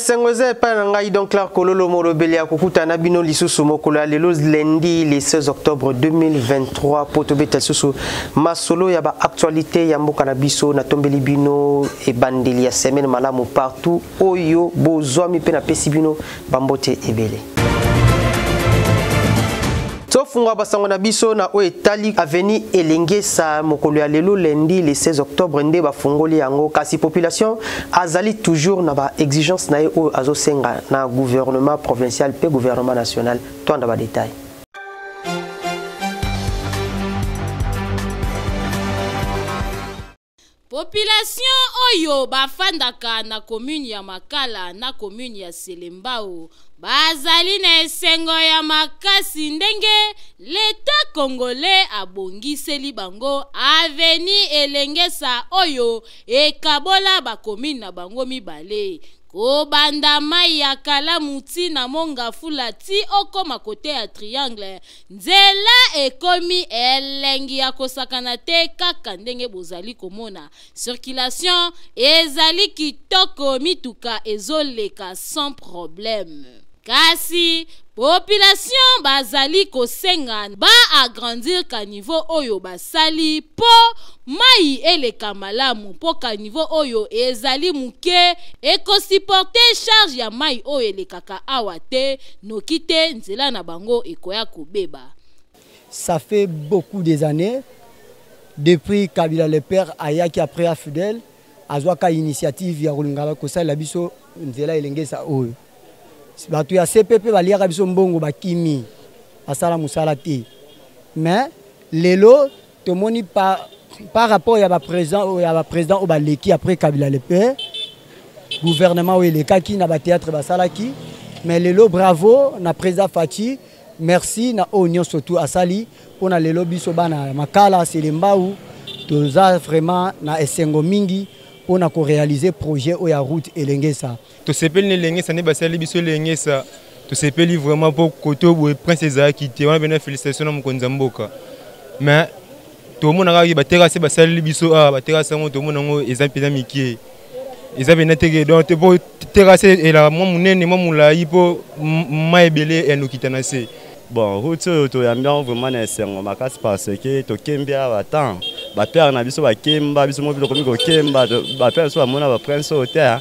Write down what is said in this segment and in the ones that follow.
Sengweze Panangai donc Clark Kololo Morobelia Kukuta Nabino Lisusu Mokolo lelo lundi le 16 octobre 2023 Potobeta Susu Masolo yaba actualité ya mboka na biso na tombeli bino e bandeli ya semaine malamu partout oyo bozwami pe na pesi bino bambote ebele. Tofunga basango na biso na o etali aveni elengesa mokolo ya lelo lundi le 16 octobre nde bafungoli yango kasi population azali toujours na ba exigence na o azosenga na gouvernement provincial pe gouvernement national toanda ba détail. Population oyo bafandaka na commune ya Makala na commune ya Selembao bazali na esengo ya makasi ndenge l'État congolais abongiseli bango aveni elengesa oyo ekabola ba commune na bango mibale kobanda mai ya Kalamuti na Mongafula ti okoma kote ya Triangle nzela ekomi elengi ya kosakana te kaka ndenge bozali komona circulation ezali kitoko mituka ezoleka sans problème kasi population bazali kosenga ba agrandir ka niveau oyo basali po mai eleka malamu po ka niveau oyo ezali muke ekosiporter charge ya mai oyo elekaka awa te nokite nzela na bango ekoya kobeba. Ça fait beaucoup des années depuis Kabila le père ayaki après a Fidèle azwaka initiative ya kolingala kosala biso nzela elengesa oyo batu ya CPP baliaka biso mbongo bakimi asala musala te mais lelo tomoni par rapport ya ba président au baleki après Kabila le père gouvernement o elekaki na ba théâtre basalaki mais lelo bravo na président Fachi merci na union surtout asali pona lelo biso bana Makala Selembao toza vraiment na esengo mingi on a réalisé projet ou ya route elengesa to sepeli elengesa ne basali biso elengesa to sepeli vraiment pour koto bo prince Ezaki te on bena félicitations na mokonza mboka mais to mona ka ba terrasse basali biso ba terrasse ngo to mona ngo ezapela mikie ezabena tege donc te bo terrasse et la mo munene mo mulai po maebele enokita na se bon route to yambia vraiment na sengo makasi parce que to kembia batan ba père na biso ba kemba biso mo biloko miko kemba ba père so amona ba prince au terre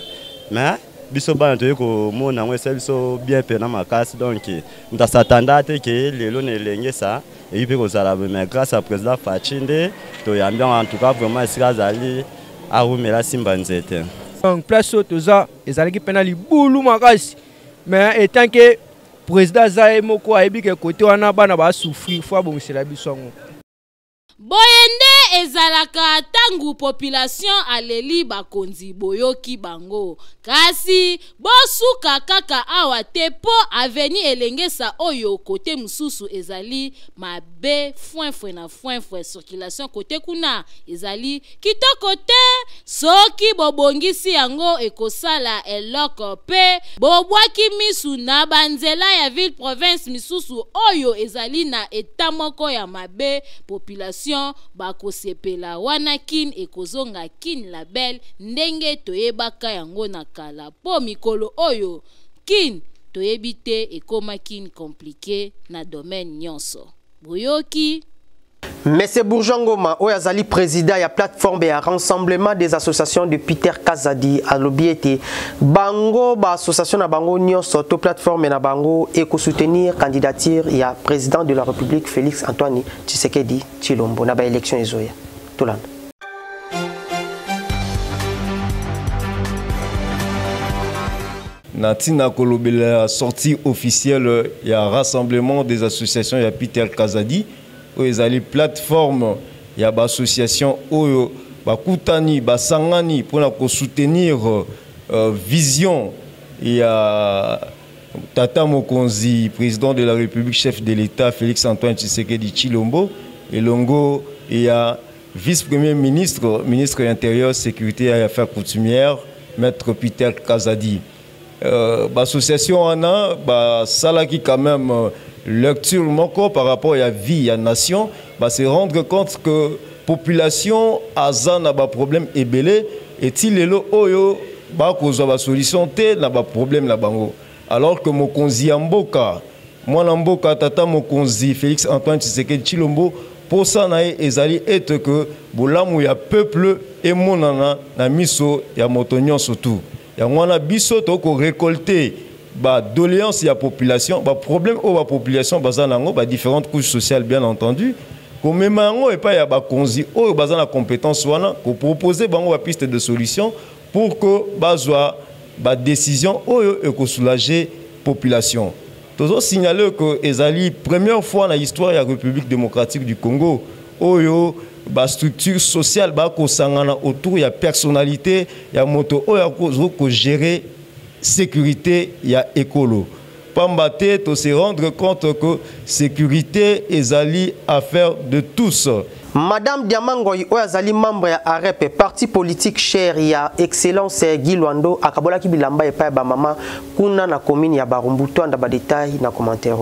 mais biso bana to ko mona ngo esa biso bien pena makasi donc nda satanda te ke lelo ne lengesa et puis ko sala mais grâce à président Fachinde to yambia en tout cas vraiment sikazali a rumela simba nzete en place toza ezalaki pena libulu makasi mais étant que président Zaye moko ayebi ke côté wana bana ba souffrir fois bon c'est la bisongo boyende ezalaka tangu population aleli bakonzi boyoki bango kasi bosuka kaka awa te po aveni elengesa oyo kote mususu ezali mabe foin na foin circulation kote kuna ezali kitoko te soki bobongisi yango ekosala eloko pe bobwaki misu na banzela ya ville province misusu oyo ezali na eta moko ya mabe population bakosepela wana kin ekozonga kin label ndenge toyebaka yango na kala po mikolo oyo kin toyebite ekoma kin compliqué na domaine nyonso boyoki. Monsieur Bourjangoma, Oyazali président ya plateforme ya rassemblement des associations de Peter Kazadi à l'obiété bango ba association na bango nyonso to plateforme na bango et ko soutenir candidature ya président de la République Félix Antoine Tshisekedi Tshilombo na ba élection ezoya tolanda. Natina kolobela sortie officielle ya rassemblement des associations ya Peter Kazadi ezali plateforme ya ba association oyo bakutani basangani pona ko soutenir vision ya Tata Mokonzi président de la République chef de l'État Félix Antoine Tshisekedi Tshilombo elongo ya vice-premier ministre ministre intérieur sécurité et affaires coutumières maître Peter Kazadi association ana ba salaki quand même lecture moko par rapport à la vie à la nation, se rendre compte que la population a un problème ébélé et si les oyo ba kozwa ba solution te na ba problème na bango. Alors que mokonzi ya mboka, mwana mboka tata mokonzi Félix Antoine Tshisekedi Tshilombo pour ça na ezali être que bolamu ya peuple et monana na miso ya motonyon surtout. Ya mwana biso to ko récolter ba doléance ya population, ba problème o ba population bazanango ba différentes couches sociales bien entendu. Comme mango et pas ya ba konzi o bazana compétence wana ko proposer bango ba piste de solution pour que bazwa ba décision oyo e ko soulager population. Toujours signaler que ezali première fois dans l'histoire de la République démocratique du Congo oyo ba structure sociale ba ko sangana autour ya personnalité ya moto oyo ko gérer sécurité ya écolo. Pambate to se rendre compte que sécurité ezali affaire de tous. Madame Diamangoy Oyazali membre ya AREP parti politique cher ya excellence Guy Luando akabola ki bilamba e pa ba mama kuna na commune ya Barumbu to anda ba détail na commentaire.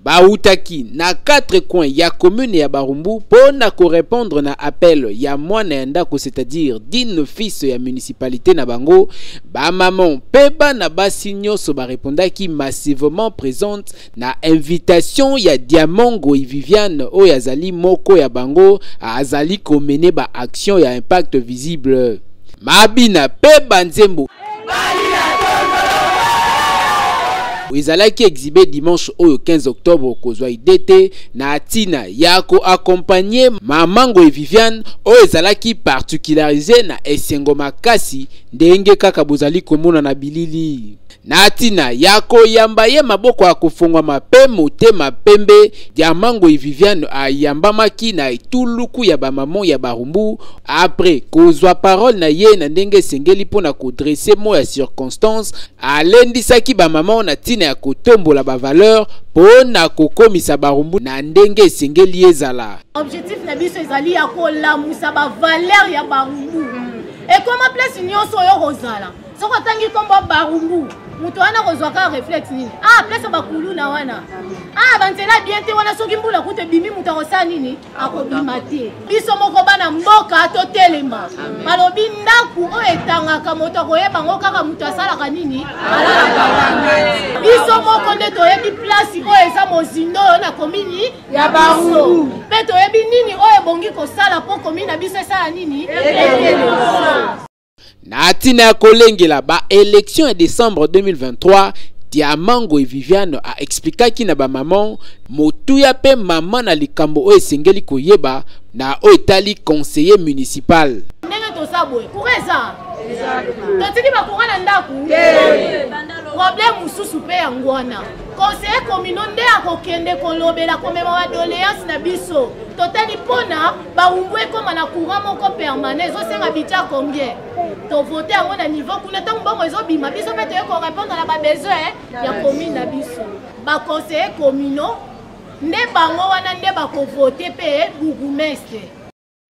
Bautaki na 4 coins ya commune ya Barumbu pona ko répondre na appel ya mwana ndako, c'est-à-dire d'une fils ya municipalité na bango ba maman peba na basi nyonso ba répondaki massivement présente na invitation ya Diamango et Viviane Oyazali moko ya bango azali ko mener ba action ya impact visible Mabina peba nzembo Ezalaki exhibé dimanche au 15 octobre kozwa idete na tina yako accompagner Mamango et Viviane o ezalaki particularisé na esengo makasi ndenge kaka bozali komona na bilili na tina yako yamba ye maboko akufungwa mapemo te mapembe Diamango et Viviane ayambamaki na ituluku ya bamamon ya Barumbu après kozwa parole na ye na ndenge sengeli pona ko dresser mo ya circonstance alendisaki bamamon na tina ya kotombola ba valeur pona kokomisa Barumbu na ndenge sengeli ezala. Objectif na biso ezali ya kolamusa ba valeur ya Barumbu. Et comment place nyonso yo rozala. Soko tangi kombo Barumbu. Mutu wana kozwaka reflex nini? Ah, place bakulu na wana. Ah, bantela bien te wana soki mbula kute bimi mutu akosa nini? Akobima te. Biso moko bana mboka to telema. Balobi ndaku o etangaka moto akoyeba ngo kaka mutu asalaka nini? Alala. Biso moko nde toyebi place o eza mozindo na komini ya Barumbu. Pe toyebi nini o ebongi kosala po komini na biso esala nini? Na tina ya kolengela ba élection en décembre 2023 Diamango et Viviane a expliqué na ba maman motuya pe maman na likambo o esengeli koyeba na o etali conseiller municipal. Ndenge to sabwe kureza totiki bakungana ndaku problème mususu pe yangwana conseiller communal nde akokende kolobela komema wa doléance na biso totali pona Barumbu ekoma na courant moko permanent ezosenga bitia combien to voter yango na niveau kuna tango bongo ezobima biso pe toye ko répondre na ba besoin ya commune na biso ba conseiller communal nde bango wana nde bako voter pe bourgmestre.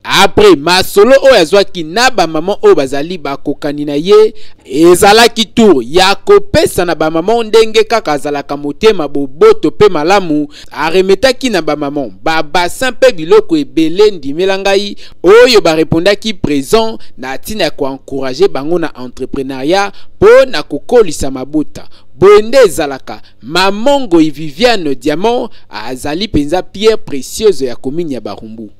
Après masolo o yazwaki na ba maman o bazali bakokani na ye ezalaki tour ya kopesa na ba maman ndenge kaka azalaka motema boboto pe malamu aremetaki na ba maman ba bassin pe biloko ebele ndimela ngai oyo ba répondaki présent na tina ko encourager bango na entrepreneuriat po na kokolisa mabota bonde ezalaka Mamango et Viviane Diamant azali penza pierre précieuse ya commune ya Barumbu.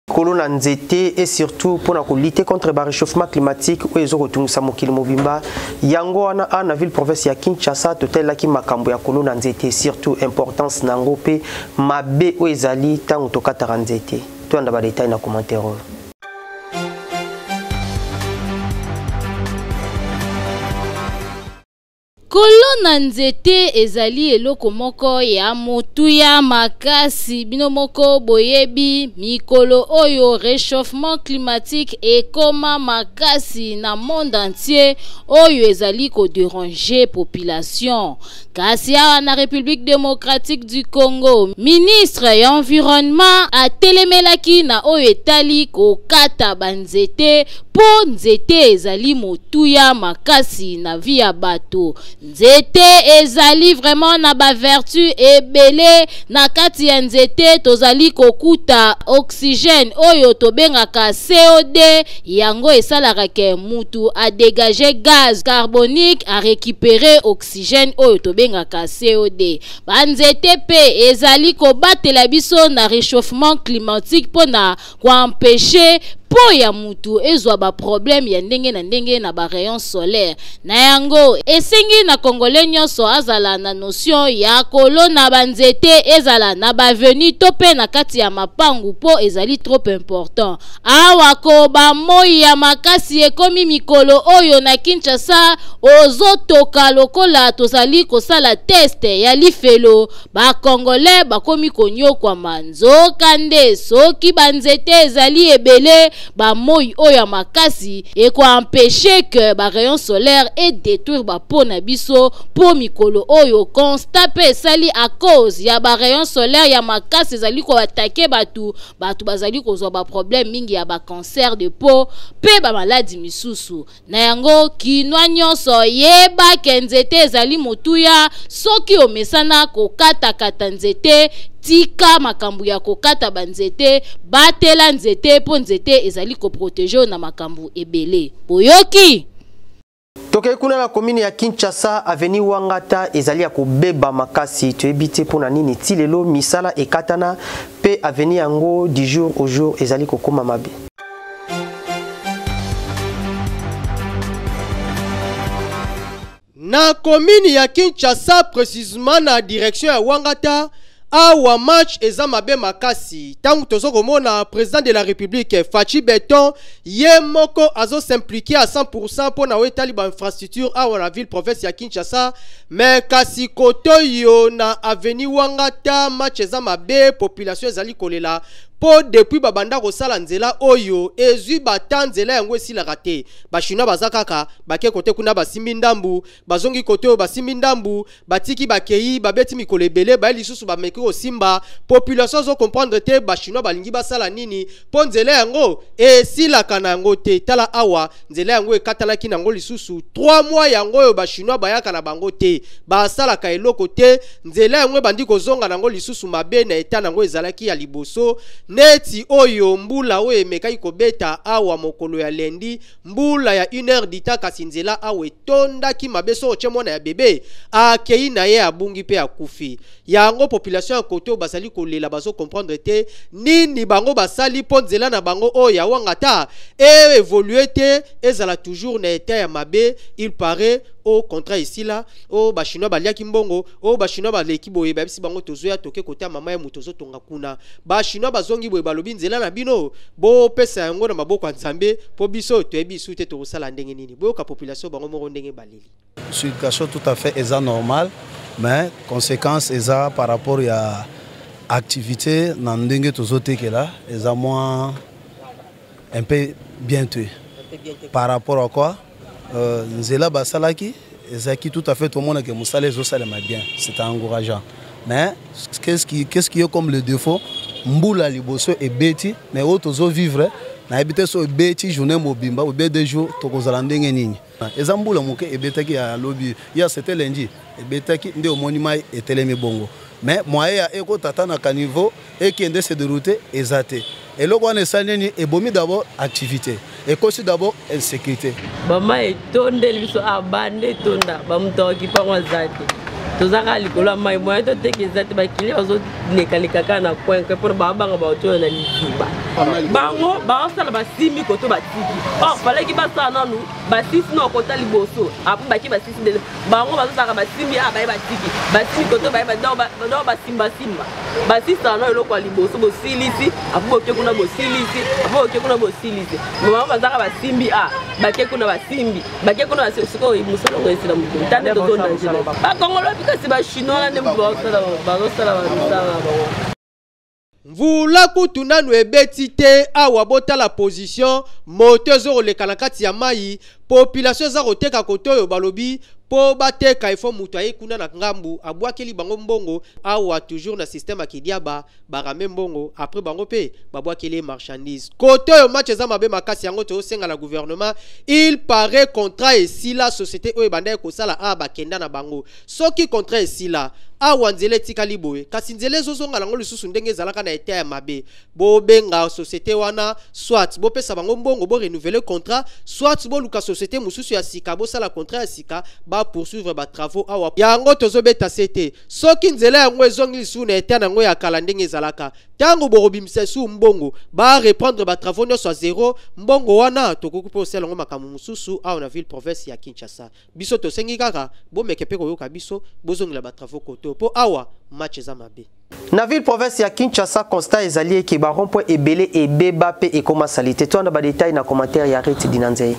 Kolona nzete et surtout pour lutter contre le réchauffement climatique où ils ont retrouvé Samokil Mobimba yango wana na ville province ya Kinshasa totel la ki makambo ya kolona nzete surtout importance nango pe mabe où ezali tango tokata nzete to anda ba détail na commentaire. Kolona nzete ezali eloko moko ya motuya makasi bino moko boyebi mikolo oyo réchauffement climatique ekoma makasi na monde entier oyo ezali ko déranger population kasi awa na République démocratique du Congo ministre ya environnement atelemelaki na oyo etali kokata banzete po nzete ezali motuya makasi na vie ya bato. Nzete ezali vraiment na ba vertu ebele na kati ya nzete tozali kokuta oxygène oyo tobengaka CO2 yango esalaka ke mutu a dégager gaz carbonique a récupérer oxygène oyo tobengaka CO2. Banzete pe ezali kobatela biso na réchauffement climatique pona koempêcher po ya mutu ezwa ba problème ya ndenge na ba rayon solaire na yango esengi na congolais nyonso azala na notion ya kolona banzete ezala na ba venu to pe na kati ya mapangu po ezali trop important. Awa ko ba moi ya makasi ekomi mikolo oyo na Kinshasa ozotoka lokola tozali kosala test ya lifelo ba congolais bakomi konyokwa manzoka nde soki banzete ezali ebele ba moi oyo makasi et quoi empêcher que ba rayon solaire et détruire ba po na biso po mikolo oyo constat pe sali à cause ya ba rayon solaire ya makasi zali ko attaquer batu bazali kozwa ba problème mingi ya ba cancer de peau pe ba maladie misusu na yango kinwa nyonso yeba kenzete ezali motuya soki omesana ko kata nzete tika makambu ya kokata banzete batela nzete po nzete ezali ko protéger na makambu ebele boyoki. Toke kuna na commune ya Kinshasa avenue Wangata ezali ya kobeba makasi toyebite pona nini tilelo misala ekatana pe avenue yango du jour au jour ezali kokoma mabe. Na commune ya Kinshasa précisément na direction ya Wangata awa match eza mabe makasi tangu tozo komona président de la République Fachi Beton ye moko azo s'impliquer à 100% pour na wetali ba infrastructure awa la ville province ya Kinshasa mais kasi kotoyo na avenue Wangata match eza mabe population ezali kolela po depuis babanda kosala nzela oyo ezwi batanzela yango esila raté bashina bazakaka bake kote kuna basimbi ndambu bazongi kote oyo basimbi ndambu batiki bakei babeti mikolo ebele ba lisusu bameki kosimba population zo comprendre te bashina balingi basala nini po nzela yango esila kana yango te tala awa nzela yango ekatalaki nango lisusu 3 mois yango oyo bashina bayaka na bango te basala ka eloko te nzela yango bandi kozonga nango lisusu mabe na eta nango ezalaki ya liboso neti oyo mbula oyo emekai kobeta awa mokolo ya lendi mbula ya 1h dita kasi nzela awe tondaki mabeso ochemona ya bebe akei na ye abungi pe akufi yango population ya koto basali kolela bazo comprendre te nini bango basali po nzela na bango oyo ya Wangata évoluer te ezala toujours na état ya mabe il paraît au contrat ici là o bashino baliaki mbongo o bashino baleki boye babisi bango tozoya toke kota mama ya mutozo tonga kuna bashino bazongi boye balobi nzela na bino bo pesa yango na maboko ya Nzambe po biso toyebi su te tosala ndenge nini boyoka population bango moko ndenge baleli situation tout à fait eza normal mais conséquence eza par rapport ya activité na ndenge tozotekela eza moins un peu bientôt par rapport à quoi nzela basalaki ezaki tout à fait tout le monde que musala ezosalema bien c'est encourageant mais qu'est-ce qui est comme le défaut mbula liboso ebeti mais otozo vivre na ebite so ebeti journée mobimba ou bien 2 jours tokozala ndenge nini eza mbula moke ebetaki ya lobby ya c'était lundi ebetaki nde omonima etelemi bongo mais moyen ya eko tata na niveau et qui ende se dérouter ezate et le roi neni ebomi d'abord activité et aussi d'abord insécurité bama etonde liso abande tonda bamutoki pa mwazate tozaka likolo mai moya to tekizate bakili bazo nekalekaka na coin que pour babanga bato na liziba bango basala basimi koto batiki or fallait ki basala nanu basisi no kota liboso apu baki basisi de bango bazaka basimi abaye batiki basimi koto baye do basimba simba basisi no eloko liboso bo silisi apu boke kuna bo silisi apu boke kuna bo silisi mama bazaka basimbi bake kuna basimbi bake kuna siko musolo ngwesila mutu tande to na njela ba kongolo kasi ba chinois ne bazosala Mvula kutuna no ebeti te awa bota la position motezo le kanakati ya mai population za koteka kotoyo balobi po bateka ifo mutu aye kuna na ngambu abwakeli bango mbongo awa toujours na système akidiaba barame mbongo après bango pe babwakeli marchandise kotoyo match za mabe makasi yango to senga la gouvernement il paraît contrat et si la société oyo banda ko sala a bakenda na bango soki contrat et si la awa nzele tikali boye kasi nzele zozonga lango lisusu ndenge ezalaka na eta ya mabe bo benga société wana soit bo pesa bango mbongo bo renouveler contrat soit bo luka société mususu ya sika bo sala contrat ya sika ba poursuivre ba travaux awa yango tozobeta sete soki nzele yango ezongi lisusu na eta nango ya kala ndenge ezalaka tango bo robimisa su mbongo ba reprendre ba travaux nyonso à zéro mbongo wana tokoki po sala ngo makamu mususu awa na ville province ya Kinshasa biso tosengi kaka bo mekepe koyoka biso bozongela ba travaux koto po awa match za mabe na ville province ya Kinshasa constat ezali ke ba rond-point ebele ebeba pe ekoma salite to na ba détail na commentaire ya Reti Dinanzei.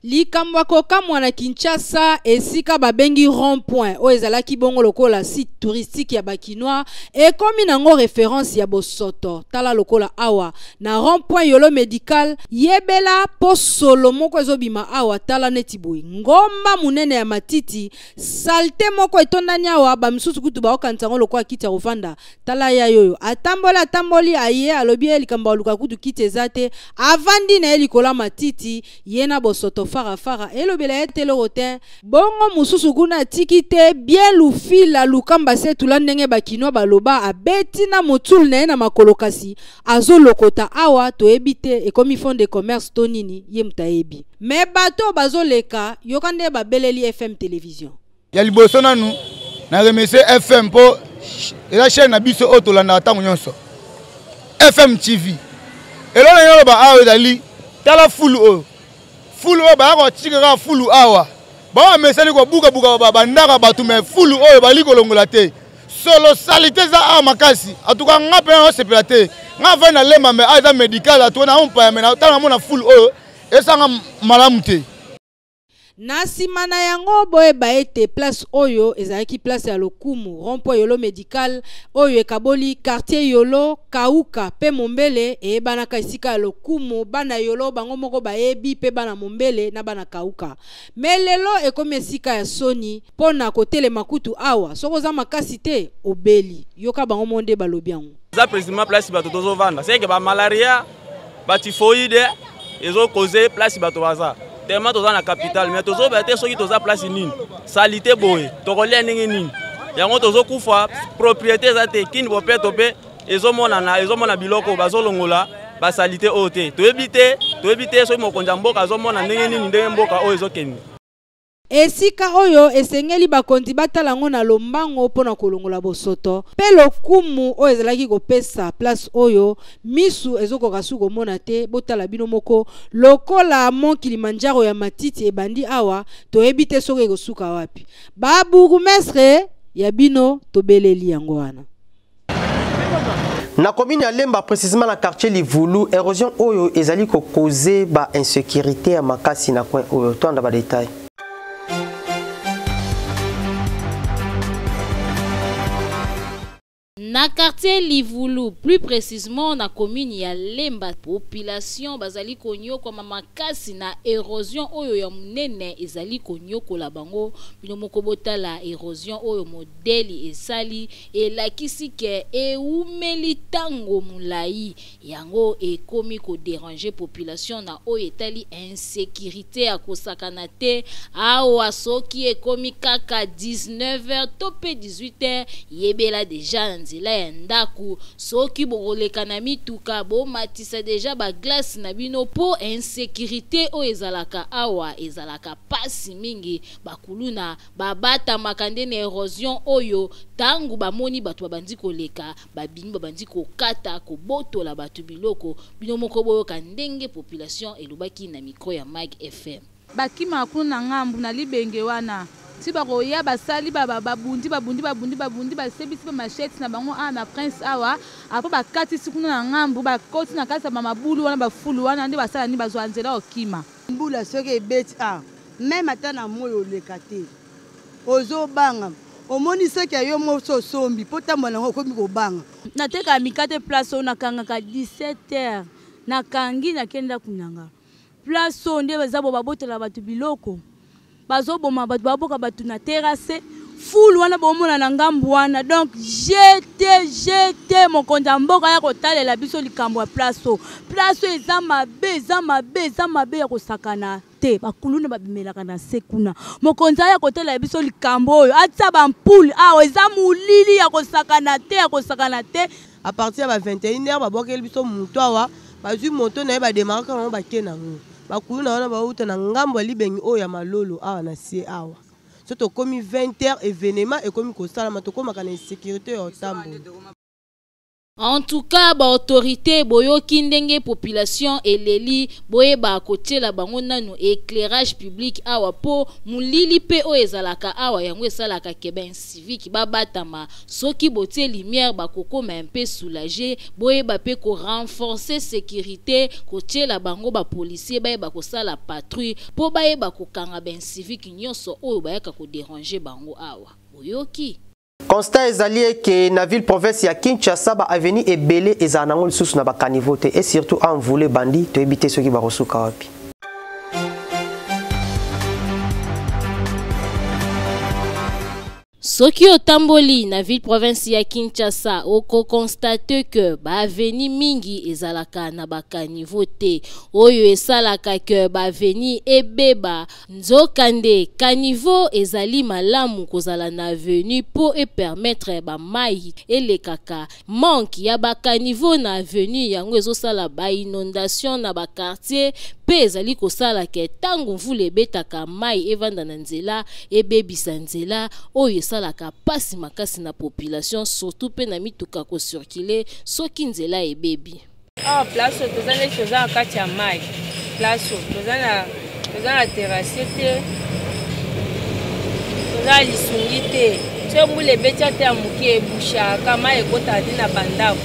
Likambo kokamwa na Kinshasa esika babengi rond-point o ezalaki bongo lokola site touristique ya bakinois ekomi nango référence ya bosoto tala lokola awa na rond-point yolo médical yebela po solo moko ezobima awa tala neti boy ngomba munene ya matiti salte moko etondani awa bamisusu kutu baokanisa ngo lokola kiti ya kovanda tala ya yoyo atamboli aye alobi likambo luka kutu kiti ezate avandi na elikola matiti yena bosoto fara elobela etelo rotin bongo mususu kuna tikite bien lufila lukamba setula ndenge bakinois baloba abeti na motul na na makolokasi azolokota awa toebite ekomi fond de commerce tonini ye mutaebi me bato bazoleka yokande babeleli FM télévision ya liboso nanu na remercier FM po ela chaîne na biso otolanda tango nyonso FM TV elona yoloba awa dali tala fulu fulu oyo bayako tikaka fulu awa bawa mesali kobuka bandaka bato me fulu oyo bali kolongola te solo salite za awa makasi atuka nga mpe na osepela te nga vai na lemba me aza médical atona amompaya me tala namona fulu oyo esanga malamu te na sima na yango boyeba ete place oyo ezalaki place ya lokumu rond-point yolo médical oyo ekaboli quartier yolo kauka pe mombele eyebanaka esika ya lokumu bana yolo bango moko bayebi pe bana mombele na bana kauka me lelo ekomi esika ya soni mpona kotelema kutu awa soko oza makasi te obeli yoka bango monde balobi yango za président place bato tozovanda seke bamalaria batifoide ezokoze place bato baza tellement toza na capitale mais tozo bete soki toza place nini salite boye tokolia ndenge nini yango tozo kufa propriété za te kini bopeto pe ezomona biloko bazolongola basalite oyo te toyebi te soki mokonzi mboka azomona ndenge nini ndenge mboka oyo ezokende esika oyo esengeli bakonzi batalango na lombango pona kolongola bosoto pe lokumu oyo ezalaki kopesa place oyo misu ezokoka su komona te botala bino moko lokola Mont Kilimanjaro ya matiti ebandi awa toyebi te soki ekosuka wapi baburgmestre ya bino tobeleli yango wana na commune ya Lemba précisément na quartier Livulu érosion oyo ezali ko causer ba insécurité ya makasi na coin oyo to anda ba détail. Na quartier Livulu, plus précisément na commune ya Lemba, population bazali konyo kwa makasi na érosion oyo ya munene ezali konyo kola bango bino moko botala érosion oyo modeli esali elakisi ke eumeli tango mulai yango ekomi ko déranger population na oyo etali insécurité ya kosakana te awa soki ekomi kaka 19h to pe 18h yebela déjà nzela ya ndaku soki bokoleka na mituka bomatisa deja ba glace na bino po insécurité o ezalaka awa ezalaka pasi mingi bakuluna babata makande na érosion oyo tangu bamoni bato babandi koleka babini babandi kokata kobotola bato biloko bino moko boyoka ndenge population elobaki na micro ya Mag FM bakima kuna ngambu na libenge wana si bakoya basali babundi basebisi ba machete na bango na prince awa apo bakati sikuna na ngambu bakoti na kasa mabulu wana bafulu wana ndi basala ni bazwa nzela okima mbula soki ebeti même ata na moyo lekate ozo banga omoni seke yo moso sombi po tambola ngo komi kobanga nateka mikate place o nakangaka 17h nakangi nakenda kunanga place o nde bazabo babotela batu biloko bazoboma batu baboka batu na terrasse full wana bomona na ngambu wana donc j'étais mon konzi mboka ya kotalela biso likambo ya place o eza mabe ya kosakana te bakuluna babimelaka na sekuna mokonzi ya kotela biso likambo oyo atsa bampule awa eza mulili ya kosakana te à partir ya 21h babokeli biso mutu awa bazwi moto na ye bademaraka nango bake nango bakuluna wana bauta na ngambo ya libengi oyo ya malolo awa na sie awa so tokomi 20h événement ekomi kosalama tokomaka na insécurité ya otambo. En tout cas, ba autorité boyoki ndenge population eleli boyeba kotiela bango nanu éclairage public awa po mulili pe o ezalaka awa yango esalaka keben civique babatama soki botie lumière bakokoma un peu soulager boyeba pe ko renforcer sécurité kotiela bango ba policier bayeba kosala patrouille po bayeba kokanga ben civique nyonso oyo bayaka ko déranger bango awa boyoki. Constat ezali que na ville province ya Kinshasa ba avenue ebele ezanango lisusu na ba caniveau te et surtout en voler bandi to ebite soki ba kosuka wapi. Soki otamboli na ville province ya Kinshasa oko constate que ba avenue mingi ezalaka na ba caniveau te oyo esalaka que ba avenue ebeba nzokande caniveau ezali malamu kozala na avenue po e permettre ba mai elekaka manque ya ba caniveau na avenue yango ezosala ba inondation na ba quartier pe ezali kosala ke tangu mvula ebetaka mai evanda na nzela ebebisa nzela oyo esalaka pasi makasi na population surtout pe na mituka ko circuler soki nzela ebebi. Place tozana toza kati ya mai. Place tozana terrasse te. Tozana lisungi te. Tshembule betia te amuki ebusha kama ekota dina bandako.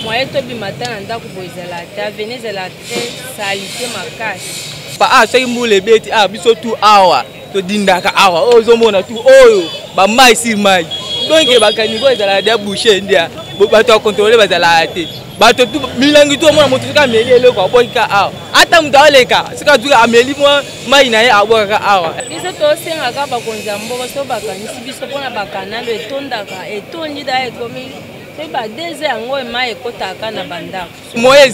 Moye to bimata na ndako boizela ta venezela très salité makasi. Pa soki mbule beti biso tu awa to dindaka awa ozomona tu oyo ba mai sur mai. Donc ba caniveau ezala dia boucher ndia bato contrôler bazala te. Bato tu milangi tu mona motu ka melele ko boika awa. Ata mutu aleka sika tu ameli mo mai na ye aboka awa. Biso to senga ka ba konza mboko so bakanisi biso pona bakanalo etondaka etondi da ekomi c'est pas des yango mai ekotaka na bandako. Moye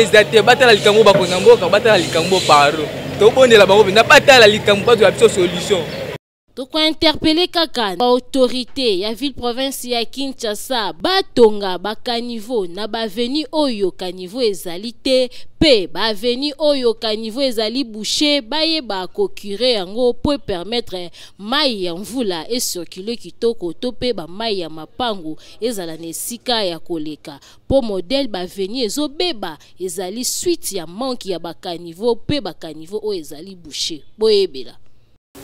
ezate batala likambo bakonza mboka batala likambo paro. To bondela bango na batala likambo bato ya biso solution. Toko interpeller kaka autorité ya ville province ya Kinshasa batonga ba caniveau na ba avenue oyo caniveau ezali te pe ba avenue oyo caniveau ezali bouché bayeba ko curer yango pour permettre mai ya mvula et circuler kitoko to pe ba mai ya mapangu ezala na esika ya koleka po modèle ba avenue ezobeba ezali suite ya manque ya ba caniveau pe ba caniveau oyo ezali bouché boyebela.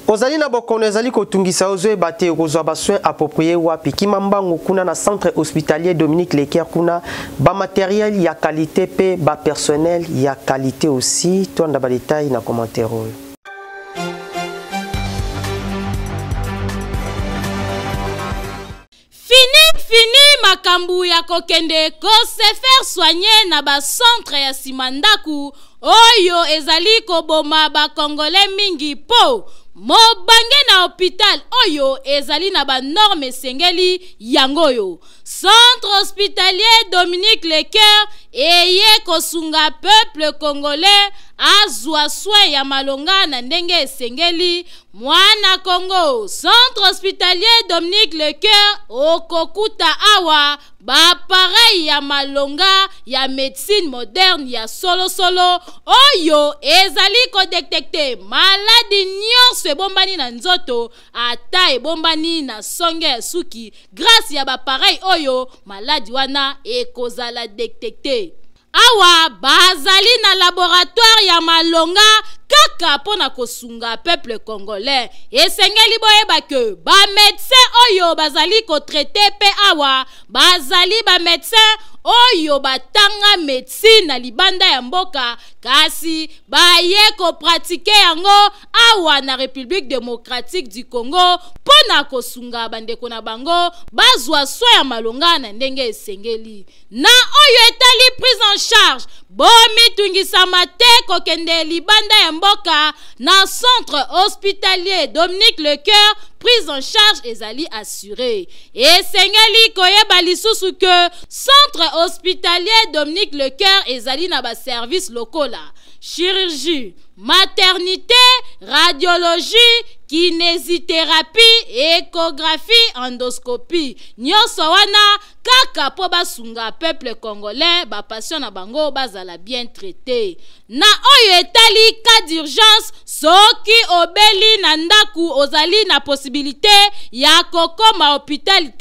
Ozali na bokono ezali kotungisa ozo ebate kozwa ba soins appropriés wapi kimambango kuna na centre hospitalier Dominique Leker kuna ba matériel ya qualité pe ba personnel ya qualité aussi tonda ba détail na commentaire oyo. Fini makambu ya kokende ko se faire soigner na ba centre ya simandaku oyo ezali koboma ba congolais mingi po mobange na hôpital oyo ezali na ba norme sengeli yangoyo. Centre hospitalier Dominique Leker eye kosunga peuple congolais azwa soin ya malonga na ndenge esengeli mwana Congo. Centre hospitalier Dominique Leker okokuta awa ba appareil ya malonga ya médecine moderne ya solo oyo ezali ko détecter maladie nyonso ebombani na nzoto ata ebombani na songe suki grâce ya ba appareil oyo maladie wana ekozala détecter. Awa bazali na laboratoire ya malonga kaka pona kosunga peuple congolais esengeli boyeba ke ba médecin oyo bazali ko traiter pe awa bazali ba médecin oyo batanga médecine na libanda ya mboka kasi baye ko pratique yango awa na République démocratique du Congo pona kosunga bandeko na bango bazwa soin ya malonga na ndenge esengeli na oyo etali prise en charge bomi tungisama te kokende libanda ya mboka na centre hospitalier Dominique Lecoeur prise en charge ezali assurée et sengeli koyeba lisusu que centre hospitalier Dominique Lecoeur ezali na ba service locaux là chirurgie, maternité, radiologie, kinésithérapie, échographie, endoscopie. Nyonso wana kaka po basunga peuple congolais ba patient na bango bazala bien traité. Na oyo etali cas d'urgence soki obeli na ndaku ozali na possibilité ya kokoma hôpital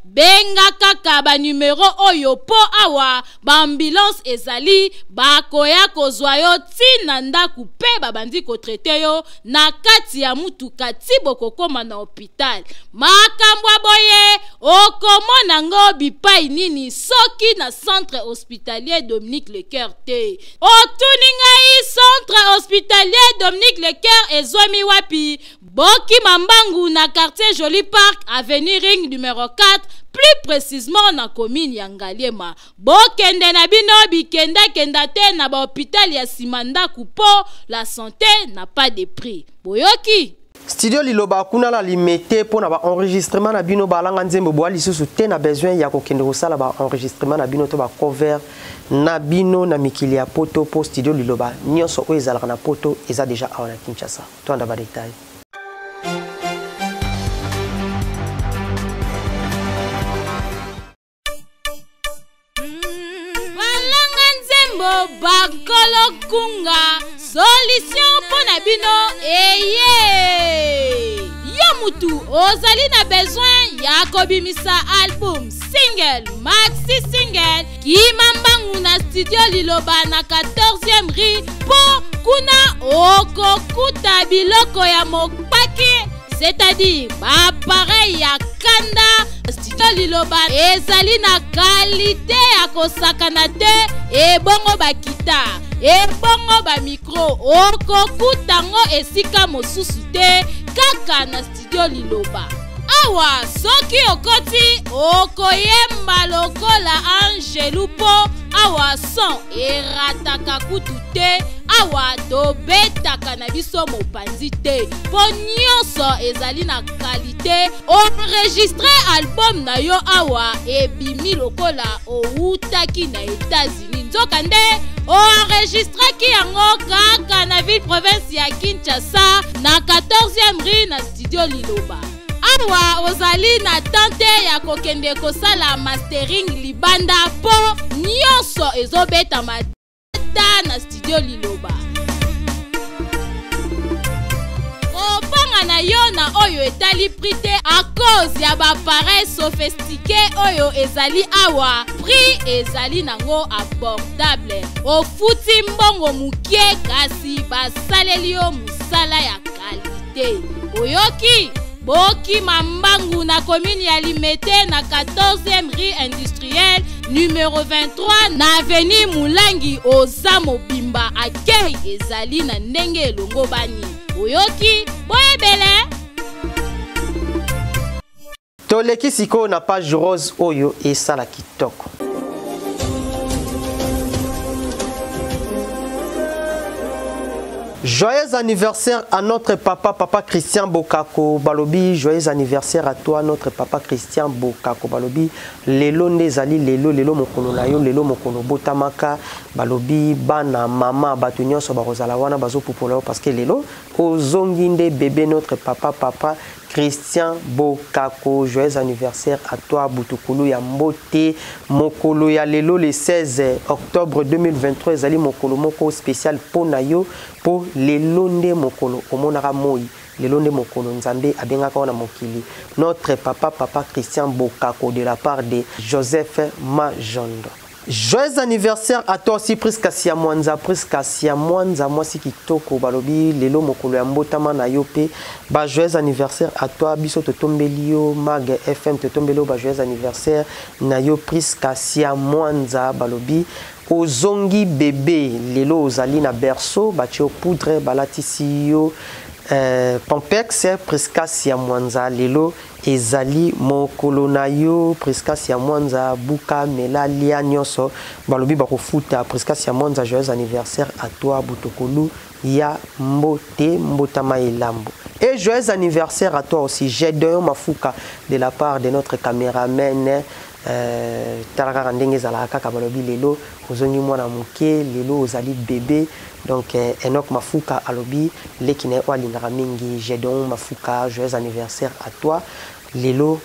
benga kaka ba numéro oyo po awa ba ambulance ezali bakoya kozwa yo tina ndaku pe babandi ko traité yo na kati ya mutuka tibo kokoma na hôpital makambo boye okomona ngo bipai nini soki na centre hospitalier Dominique Lecoeur te otuningai centre hospitalier Dominique Lecoeur ezwami wapi boki mambangu na quartier Joli Park avenue Ring numéro 4 plus précisément na commune ya Ngaliema bokende na bino bikenda kenda te na ba hôpital ya Simanda kupo la santé n'a pas de prix boyoki Studio Liloba kuna la limité pour na ba enregistrement na bino balanga nzembo bo lisusu te na besoin ya kokende kosala ba enregistrement na bino to ba cover na bino na mikili ya poto po Studio Liloba nyonso o ezalaka na poto eza déjà awa na Kinshasa to anda ba détail bakolo kunga solution pona bino eye yo mutu ozali na besoin ya kobimisa album single maxi single kimambangu na Studio Liloba na 14e rue po kuna okokuta biloko ya mopaki c'est-à-dire appareil ya kanda Studio Liloba ezali na qualité ya kosakana te ebongo bakita ebongo ba micro okokutango esika mosusu te kaka na Studio Liloba awa soki okoti okoyemba lokola Angelu po awa son erataka kutu te awa tobetaka na biso mopanzi te po nyonso ezali na qualité enregistre album na yo awa ebimi lokola outaki na États-Unis nzoka nde enregistraki yango kaka na ville province ya Kinshasa na 14e rue na Studio Liloba awa ozali na tante ya kokende kosala mastering libanda po nyonso ezobeta mata na Studio Liloba opanga na yo na oyo etali prix te a cause ya bapareil sophistiqué oyo ezali awa prix ezali nango abordable ofuti mbongo mukie kasi basaleli yo musala ya qualité oyoki boki mambangu na commune ya Limete na 14e rue industrielle numéro 23 na avenue Mulangi oza mobimba akei ezali na ndenge elongo bani oyoki boyebele toleki siko na page rose oyo esala kitoko Joyeux anniversaire à notre papa Christian Bokako Balobi. Joyeux anniversaire à toi notre papa Christian Bokako Balobi. Lelo nezali lelo mokono na yo lelo mokono botamaka Balobi bana mama batunyo so barozala wana bazo popolo parce que lelo ozonginde bébé notre papa Christian Bokako. Joyeux anniversaire à toi Butukulu ya Mbote mokolo ya lelo le 16 octobre 2023 ezali mokolo moko spécial pona yo po lelo nde mokolo omonaka moi lelo nde mokolo nzambe abengaka wana mokili notre papa Christian Bokako de la part de Joseph Majondo. Joyeux anniversaire à toi aussi, presque si à Mwanza, moi si kitoko balobi lelo mokolo ya mbotama na yope. Ba joyeux anniversaire à toi, biso to tombelio Mag FM to tombelio ba joyeux anniversaire na yo presque si à Mwanza balobi. Ozongi bébé lelo ozali na berceau batio poudre balatisi yo Pampex presque si à Mwanza lelo ezali mokolo na yo presque si à Mwanza buka mela lia nyonso balobi bakofuta presque si à Mwanza. Joyeux anniversaire à toi Butokolu ya mbote mbotama elambo. Et joyeux anniversaire à toi aussi Gédéon Mafuka de la part de notre caméraman Taraka ndenge zala kaka balobi lelo ozongi mwana muke lelo ozali bébé. Donc Enoch Mafuka alobi lekine walindaka mingi. Gédéon Mafuka, joyeux anniversaire à toi. Lelo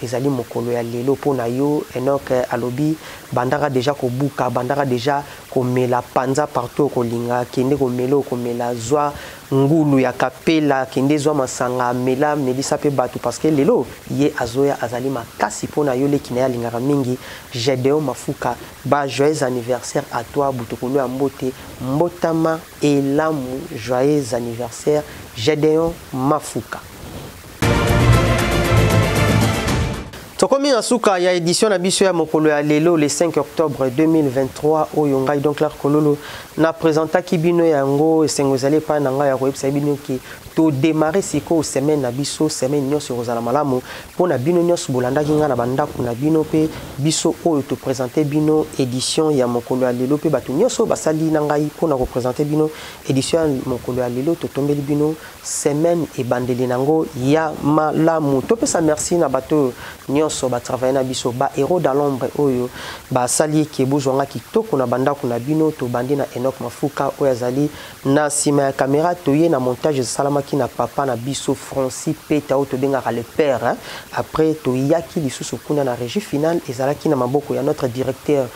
ezali mokolo ya lelo pona yo. Enoch alobi bandara déjà kobuka, bandara déjà komela panza partout kolinga kende komelo komela zwa ngulu ya kapela kende zwa masanga mela melisa pe batu parce que lelo ye azoya azali makasi pona yo lekine ya lingaka mingi. Gédéon Mafuka ba joyeux anniversaire à toi Butokolo ya mbote mbotama elamu. Joyeux anniversaire Gédéon Mafuka. Tokomi na suka ya édition na biso ya mokolo ya lelo le 5 octobre 2023 oyo ngai donc Claire Kololo na présenta kibino yango esengo ezali pa na ngai ya koyebisa bino ki to démarrer siko semaine na biso semaine nyonso rozala malamu pona bino nyonso bolandaki nga na bandako na bino pe biso oyo to présenter bino édition ya mokolo ya lelo pe batu nyonso basali na ngai pona ko présenter bino édition ya mokolo ya lelo to tombeli bino semaine ebandeli nango ya malamu. To pesa merci na bato nyonso ba travailler na biso ba héros dans l'ombre oyo ba sali ke bozonga kitoko na bandako na bino to bandi na Enoch Mafuka oyo azali na sima ya caméra to ye na montage salamaki na papa na biso Francis Peta oyo to bengaka le père hein? Après to yaki lisusu kuna na régie finale ezalaki na maboko ya notre directeur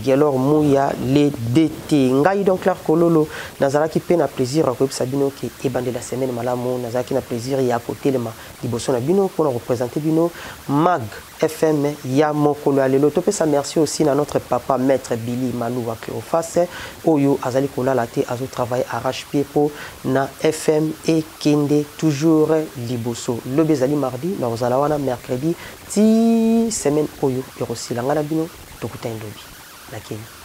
Gielor Mouya le DT ngai donc Claire Kololo nazalaki pe na plaisir à koyebisa bino ke ebande la semaine malamu nazalaki na plaisir ya kotelema liboso na bino pour représenter bino Mag FM ya mokolo ya lelo. Topesa merci aussi na notre papa maître Billy Malouwa Cléophas oyo azali kolala te azo travailler arrache-pied po na FM et kende toujours liboso. Le bezali mardi na ozala wana mercredi ti semaine oyo erosila ngana bino tokuta ndobi na Kenya.